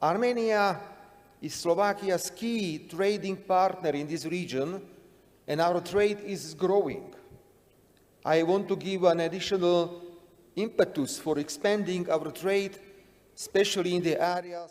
Armenia is Slovakia's key trading partner in this region, and our trade is growing. I want to give an additional impetus for expanding our trade, especially in the areas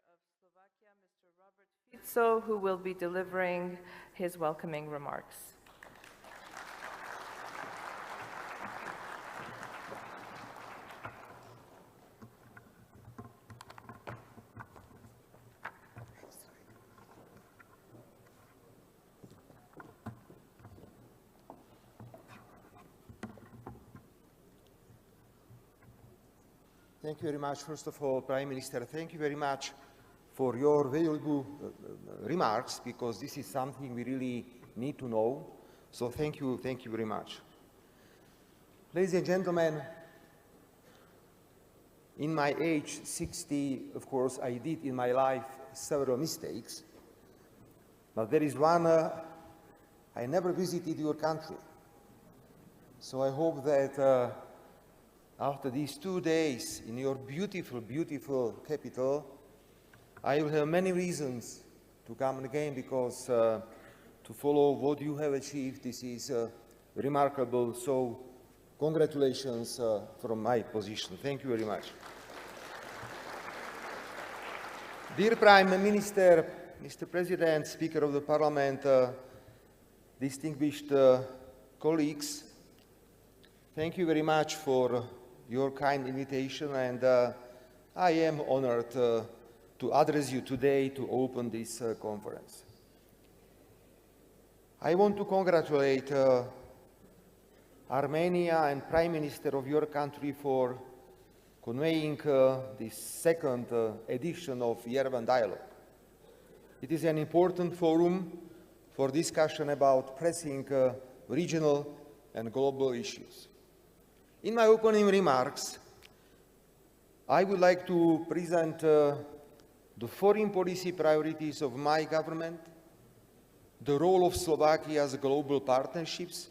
of Slovakia, Mr. Robert Fico, who will be delivering his welcoming remarks. Thank you very much. First of all, Prime Minister, thank you very much for your valuable remarks, because this is something we really need to know. So thank you very much. Ladies and gentlemen, in my age 60, of course, I did in my life several mistakes, but there is one, I never visited your country. So I hope that after these 2 days in your beautiful, beautiful capital, I will have many reasons to come again, because to follow what you have achieved, this is remarkable. So congratulations from my position. Thank you very much. Dear Prime Minister, Mr. President, Speaker of the Parliament, distinguished colleagues, thank you very much for your kind invitation, and I am honored to address you today to open this conference. I want to congratulate Armenia and Prime Minister of your country for conveying this second edition of Yerevan Dialogue. It is an important forum for discussion about pressing regional and global issues. In my opening remarks, I would like to present the foreign policy priorities of my government, the role of Slovakia's global partnerships,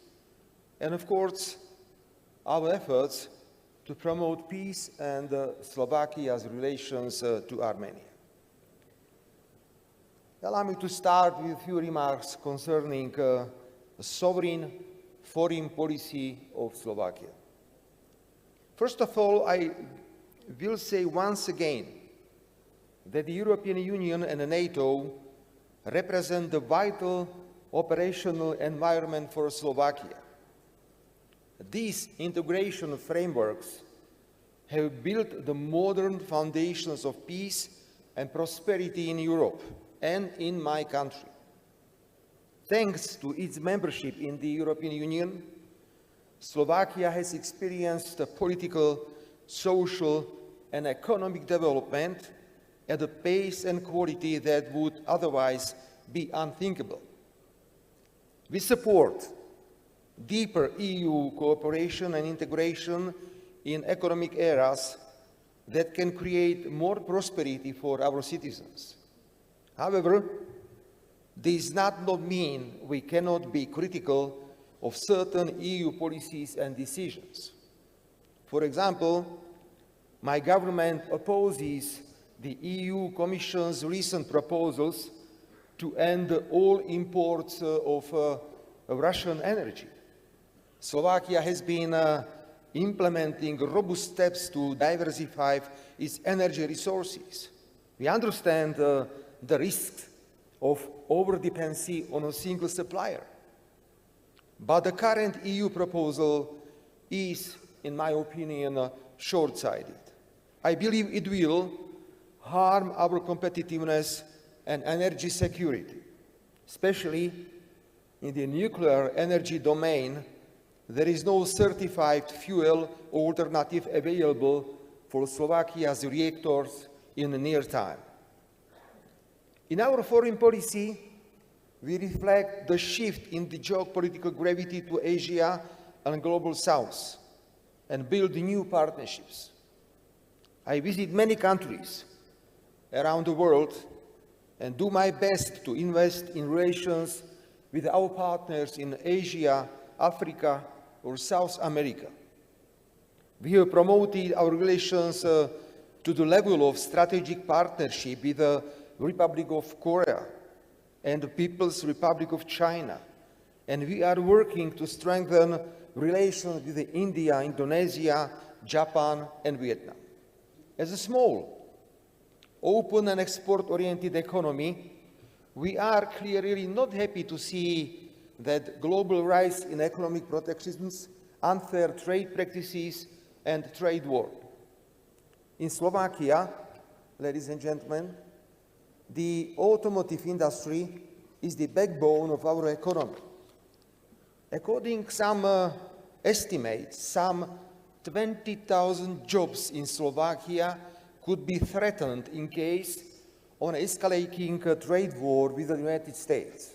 and of course, our efforts to promote peace and Slovakia's relations to Armenia. Allow me to start with a few remarks concerning the sovereign foreign policy of Slovakia. First of all, I will say once again that the European Union and NATO represent the vital operational environment for Slovakia. These integration frameworks have built the modern foundations of peace and prosperity in Europe and in my country. Thanks to its membership in the European Union, Slovakia has experienced a political, social, and economic development at a pace and quality that would otherwise be unthinkable. We support deeper EU cooperation and integration in economic areas that can create more prosperity for our citizens. However, this does not mean we cannot be critical of certain EU policies and decisions. For example, my government opposes the EU Commission's recent proposals to end all imports of Russian energy. Slovakia has been implementing robust steps to diversify its energy resources. We understand the risks of over-dependency on a single supplier. But the current EU proposal is, in my opinion, short-sighted. I believe it will harm our competitiveness and energy security, especially in the nuclear energy domain. There is no certified fuel alternative available for Slovakia's reactors in the near time. In our foreign policy, we reflect the shift in the geopolitical gravity to Asia and Global South and build new partnerships. I visit many countries around the world and do my best to invest in relations with our partners in Asia, Africa, or South America. We have promoted our relations to the level of strategic partnership with the Republic of Korea and the People's Republic of China, and we are working to strengthen relations with India, Indonesia, Japan, and Vietnam. As a small, open and export-oriented economy, we are clearly not happy to see that global rise in economic protectionism, unfair trade practices, and trade war. In Slovakia, ladies and gentlemen, the automotive industry is the backbone of our economy. According to some estimates, some 20,000 jobs in Slovakia could be threatened in case of an escalating trade war with the United States.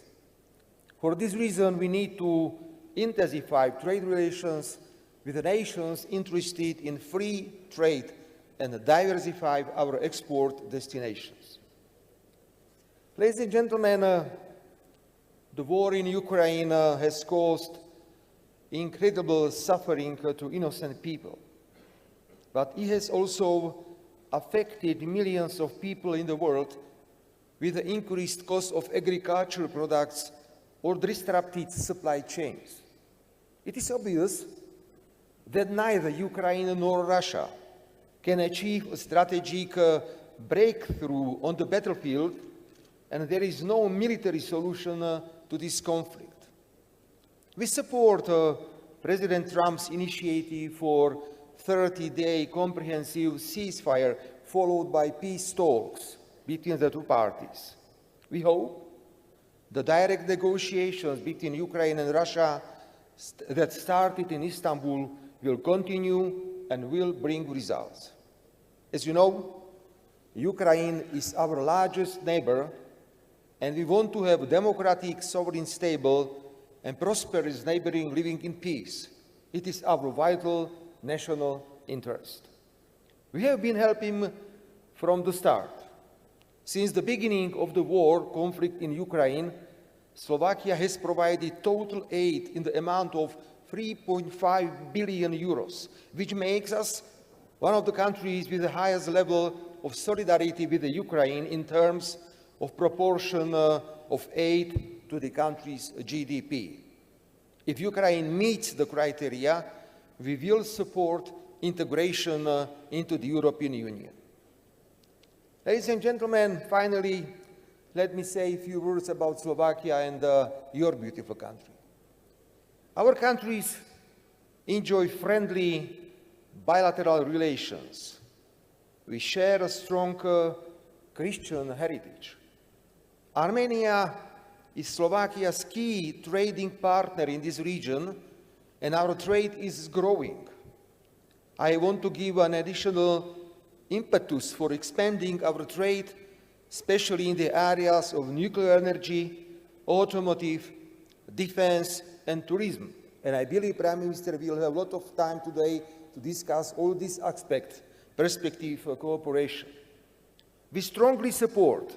For this reason, we need to intensify trade relations with the nations interested in free trade and diversify our export destinations. Ladies and gentlemen, the war in Ukraine has caused incredible suffering to innocent people, but it has also affected millions of people in the world with the increased cost of agricultural products or disrupted supply chains. It is obvious that neither Ukraine nor Russia can achieve a strategic breakthrough on the battlefield, and there is no military solution to this conflict. We support President Trump's initiative for 30-day comprehensive ceasefire followed by peace talks between the two parties. We hope the direct negotiations between Ukraine and Russia that started in Istanbul will continue and will bring results. As you know, Ukraine is our largest neighbor, and we want to have a democratic, sovereign, stable, and prosperous neighboring living in peace. It is our vital national interest. We have been helping from the start. Since the beginning of the war conflict in Ukraine, Slovakia has provided total aid in the amount of 3.5 billion euros, which makes us one of the countries with the highest level of solidarity with the Ukraine in terms of proportion of aid to the country's GDP. If Ukraine meets the criteria, we will support integration into the European Union. Ladies and gentlemen, finally, let me say a few words about Slovakia and your beautiful country. Our countries enjoy friendly bilateral relations. We share a strong Christian heritage. Armenia is Slovakia's key trading partner in this region, and our trade is growing. I want to give an additional impetus for expanding our trade, especially in the areas of nuclear energy, automotive, defense, and tourism. And I believe Prime Minister will have a lot of time today to discuss all these aspects, perspective for cooperation. We strongly support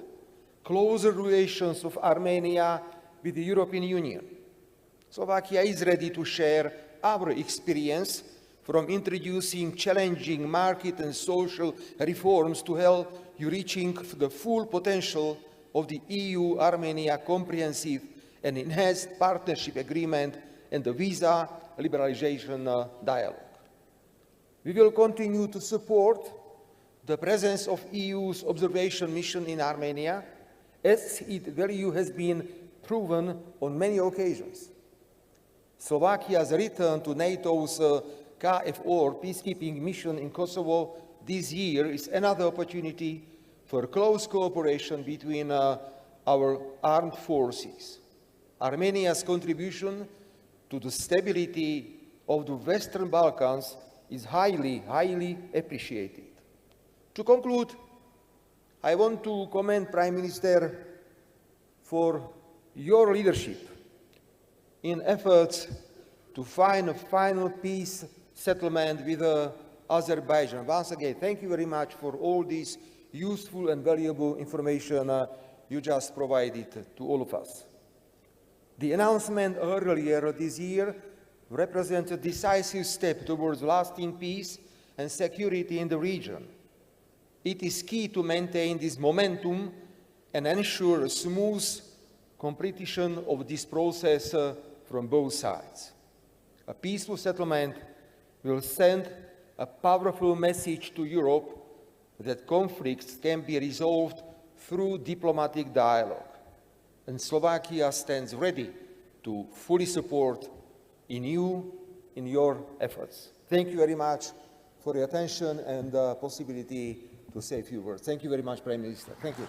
closer relations of Armenia with the European Union. Slovakia is ready to share our experience from introducing challenging market and social reforms to help you reaching the full potential of the EU-Armenia Comprehensive and Enhanced Partnership Agreement and the visa liberalization dialogue. We will continue to support the presence of EU's observation mission in Armenia, as its value has been proven on many occasions. Slovakia's return to NATO's KFOR peacekeeping mission in Kosovo this year is another opportunity for close cooperation between our armed forces. Armenia's contribution to the stability of the Western Balkans is highly appreciated. To conclude, I want to commend Prime Minister for your leadership in efforts to find a final peace settlement with Azerbaijan. Once again, thank you very much for all this useful and valuable information you just provided to all of us. The announcement earlier this year represents a decisive step towards lasting peace and security in the region. It is key to maintain this momentum and ensure a smooth completion of this process from both sides. A peaceful settlement will send a powerful message to Europe that conflicts can be resolved through diplomatic dialogue, and Slovakia stands ready to fully support you in your efforts. Thank you very much for your attention and the possibility to say a few words. Thank you very much, Prime Minister. Thank you.